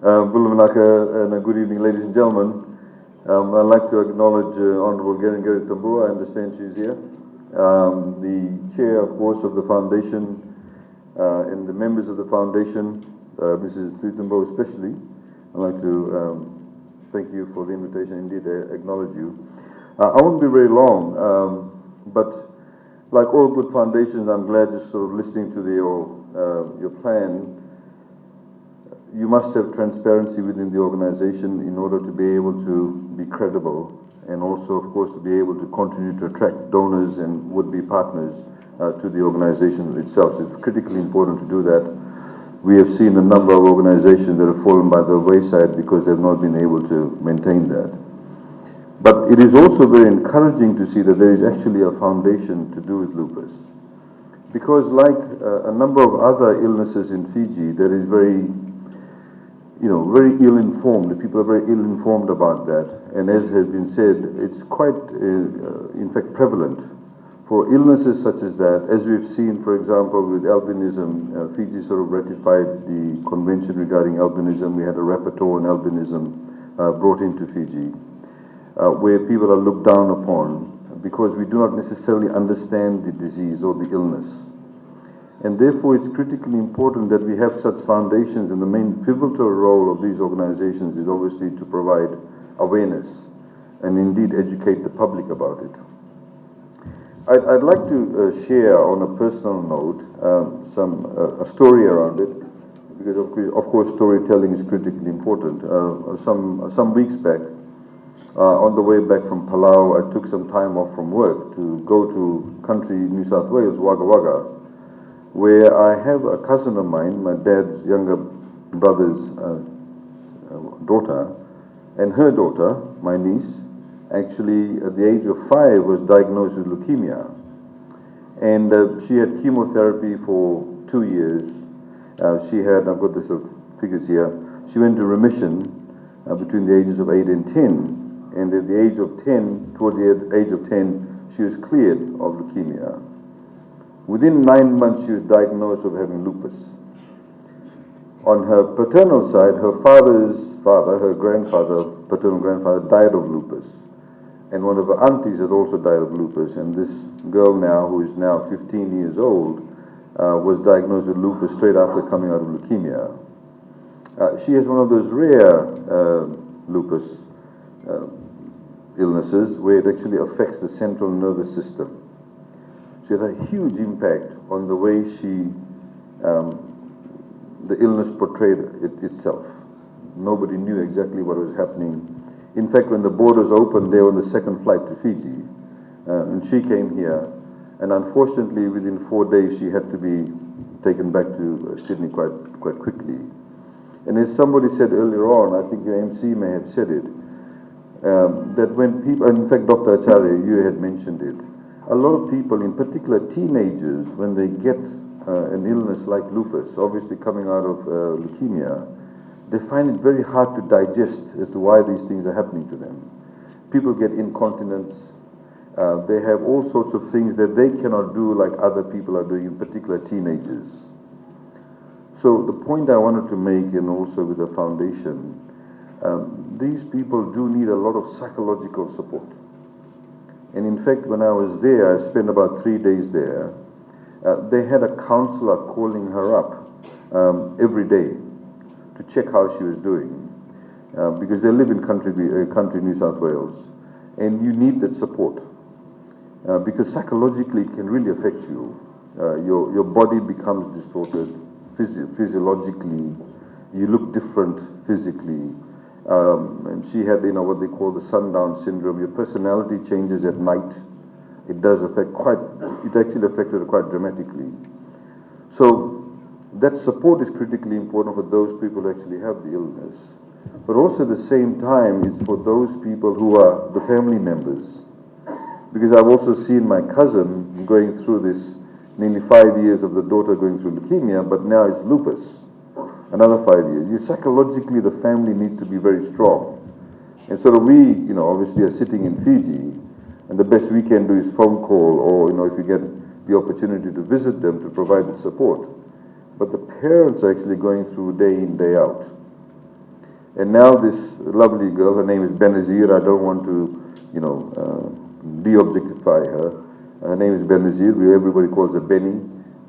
Bulavanaka, and good evening, ladies and gentlemen. I'd like to acknowledge Honorable Gary Tambua. I understand she's here. The chair, of course, of the foundation and the members of the foundation, Mrs. Tutumbo especially. I'd like to thank you for the invitation. Indeed, I acknowledge you. I won't be very long, but like all good foundations, I'm glad just sort of listening to your plan. You must have transparency within the organization in order to be able to be credible, and also, of course, to be able to continue to attract donors and would-be partners to the organization itself. So it's critically important to do that. We have seen a number of organizations that have fallen by the wayside because they've not been able to maintain that. But it is also very encouraging to see that there is actually a foundation to do with lupus. Because like a number of other illnesses in Fiji, there is very ill-informed. The people are very ill-informed about that. And as has been said, it's quite, in fact, prevalent. For illnesses such as that, as we've seen, for example, with albinism, Fiji sort of ratified the convention regarding albinism. We had a rapporteur on albinism brought into Fiji, where people are looked down upon because we do not necessarily understand the disease or the illness. And therefore, it's critically important that we have such foundations, and the main pivotal role of these organizations is obviously to provide awareness and indeed educate the public about it. I'd like to share on a personal note a story around it, because of course storytelling is critically important. Some weeks back, on the way back from Palau, I took some time off from work to go to country New South Wales, Wagga Wagga, where I have a cousin of mine, my dad's younger brother's daughter, and her daughter, my niece, actually at the age of 5 was diagnosed with leukemia. And she had chemotherapy for 2 years. She had, I've got the sort of figures here, she went into remission between the ages of 8 and 10. And at the age of 10, toward the age of 10, she was cleared of leukemia. Within 9 months, she was diagnosed with having lupus. On her paternal side, her father's father, her grandfather, paternal grandfather, died of lupus. And one of her aunties had also died of lupus. And this girl now, who is now 15 years old, was diagnosed with lupus straight after coming out of leukemia. She has one of those rare lupus illnesses where it actually affects the central nervous system. She had a huge impact on the way the illness portrayed itself. Nobody knew exactly what was happening. In fact, when the borders opened, they were on the second flight to Fiji, and she came here, and unfortunately, within 4 days, she had to be taken back to Sydney quite quickly. And as somebody said earlier on, I think your MC may have said it, that when people, in fact, Dr. Acharya, you had mentioned it, a lot of people, in particular teenagers, when they get an illness like lupus, obviously coming out of leukemia, they find it very hard to digest as to why these things are happening to them. People get incontinence. They have all sorts of things that they cannot do like other people are doing, in particular teenagers. So the point I wanted to make, and also with the foundation, these people do need a lot of psychological support. And in fact, when I was there, I spent about 3 days there, they had a counselor calling her up every day to check how she was doing, because they live in country New South Wales, and you need that support, because psychologically it can really affect you. Your body becomes distorted physiologically, you look different physically. And she had, what they call the sundown syndrome. Your personality changes at night. It does affect it actually affected her quite dramatically. So that support is critically important for those people who actually have the illness. But also at the same time, it's for those people who are the family members. Because I've also seen my cousin going through this, nearly 5 years of the daughter going through leukemia, but now it's lupus. Another 5 years. Psychologically, the family needs to be very strong. And so we, obviously are sitting in Fiji, and the best we can do is phone call, or, if you get the opportunity to visit them to provide the support. But the parents are actually going through day in, day out. And now this lovely girl, her name is Benazir. I don't want to, de-objectify her. Her name is Benazir. Everybody calls her Benny,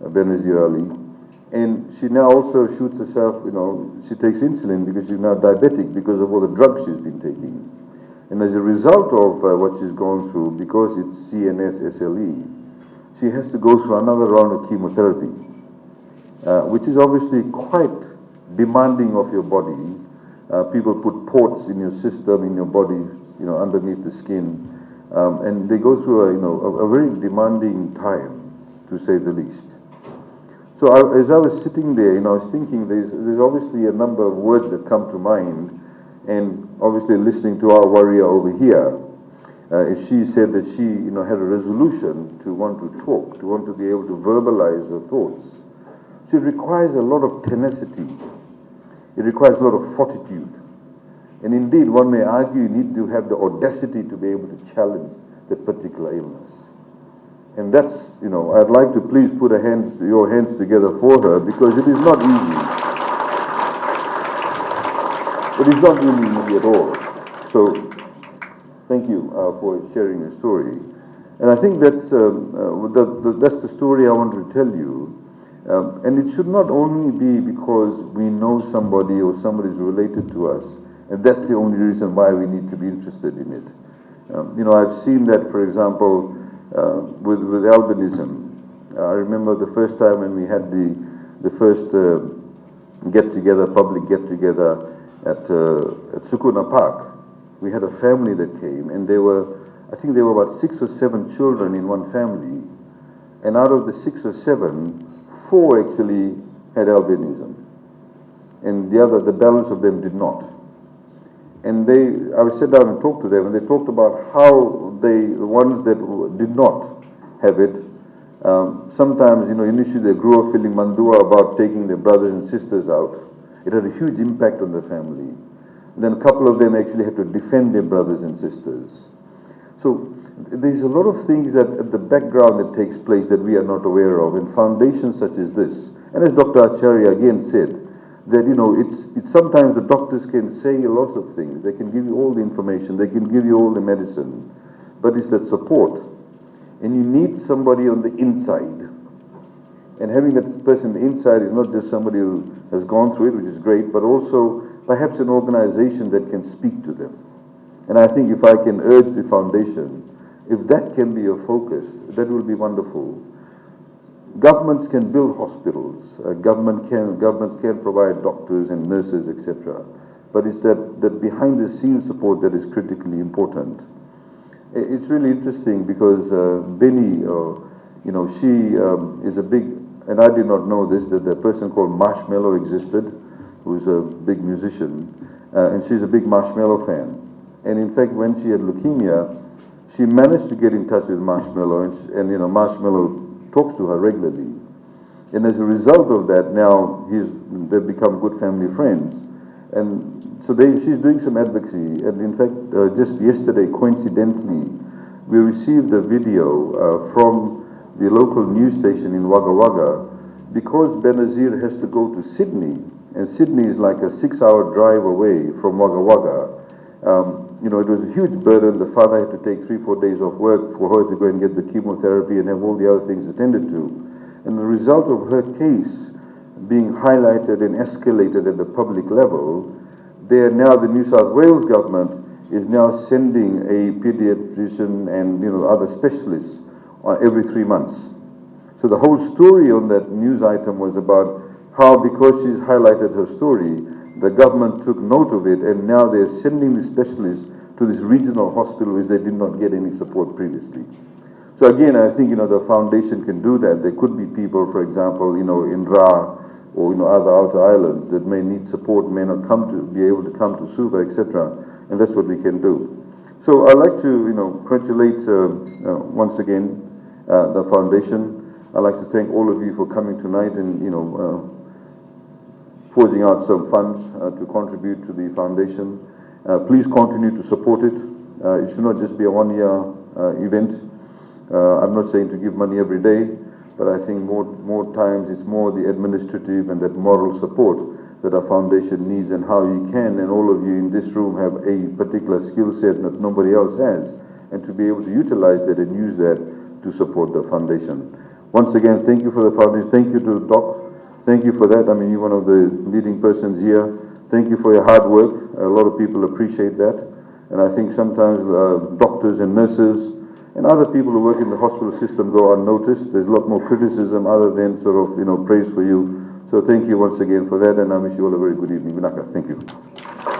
Benazir Ali. And she now also shoots herself, she takes insulin because she's now diabetic because of all the drugs she's been taking. And as a result of what she's gone through, because it's CNS SLE, she has to go through another round of chemotherapy, which is obviously quite demanding of your body. People put ports in your system, in your body, underneath the skin, and they go through a very demanding time, to say the least. So as I was sitting there, I was thinking there's obviously a number of words that come to mind, and obviously listening to our warrior over here, she said that she had a resolution to want to talk, to want to be able to verbalize her thoughts. So it requires a lot of tenacity. It requires a lot of fortitude. And indeed, one may argue you need to have the audacity to be able to challenge that particular illness. And that's, I'd like to please put your hands together for her, because it is not easy. It is not really easy at all. So, thank you for sharing your story. And I think that's the story I wanted to tell you. And it should not only be because we know somebody or somebody is related to us, and that's the only reason why we need to be interested in it. I've seen that, for example, with albinism. I remember the first time when we had the first get-together, public get-together at Sukuna Park. We had a family that came, and I think there were about 6 or 7 children in one family, and out of the 6 or 7, 4 actually had albinism, and the balance of them did not. And I would sit down and talk to them, and they talked about how the ones that did not have it, sometimes, initially they grew up feeling mandua about taking their brothers and sisters out. It had a huge impact on the family. And then a couple of them actually had to defend their brothers and sisters. So there's a lot of things that at the background that takes place that we are not aware of, and foundations such as this. And as Dr. Acharya again said, that it's sometimes the doctors can say lots of things. They can give you all the information, they can give you all the medicine, but it's that support. And you need somebody on the inside. And having that person on the inside is not just somebody who has gone through it, which is great, but also perhaps an organization that can speak to them. And I think if I can urge the foundation, if that can be your focus, that will be wonderful. Governments can build hospitals, governments can provide doctors and nurses, etc. But it's that behind the scenes support that is critically important. It's really interesting because Benny, she is a big, and I did not know this, that a person called Marshmallow existed, who's a big musician, and she's a big Marshmallow fan. And in fact, when she had leukemia, she managed to get in touch with Marshmallow, and Marshmallow talks to her regularly. And as a result of that, now they've become good family friends. And so she's doing some advocacy. And in fact, just yesterday, coincidentally, we received a video from the local news station in Wagga Wagga, because Benazir has to go to Sydney, and Sydney is like a 6-hour drive away from Wagga Wagga. It was a huge burden. The father had to take 3-4 days off work for her to go and get the chemotherapy and have all the other things attended to. And the result of her case being highlighted and escalated at the public level, now the New South Wales government is now sending a pediatrician and other specialists every 3 months. So the whole story on that news item was about how, because she's highlighted her story, the government took note of it, and now they're sending the specialists to this regional hospital which they did not get any support previously. So again, I think the foundation can do that. There could be people, for example, in Ra or other outer islands that may need support, may not be able to come to Suva, etc. And that's what we can do. So I'd like to congratulate once again the foundation. I'd like to thank all of you for coming tonight and forging out some funds to contribute to the foundation. Please continue to support it. It should not just be a one-year event. I'm not saying to give money every day, but I think more times it's more the administrative and that moral support that our foundation needs and how you can, and all of you in this room have a particular skill set that nobody else has, and to be able to utilize that and use that to support the foundation. Once again, thank you for the foundation. Thank you to Doc. Thank you for that. I mean, you're one of the leading persons here. Thank you for your hard work. A lot of people appreciate that. And I think sometimes doctors and nurses and other people who work in the hospital system go unnoticed. There's a lot more criticism other than sort of, praise for you. So thank you once again for that, and I wish you all a very good evening. Vinaka, thank you.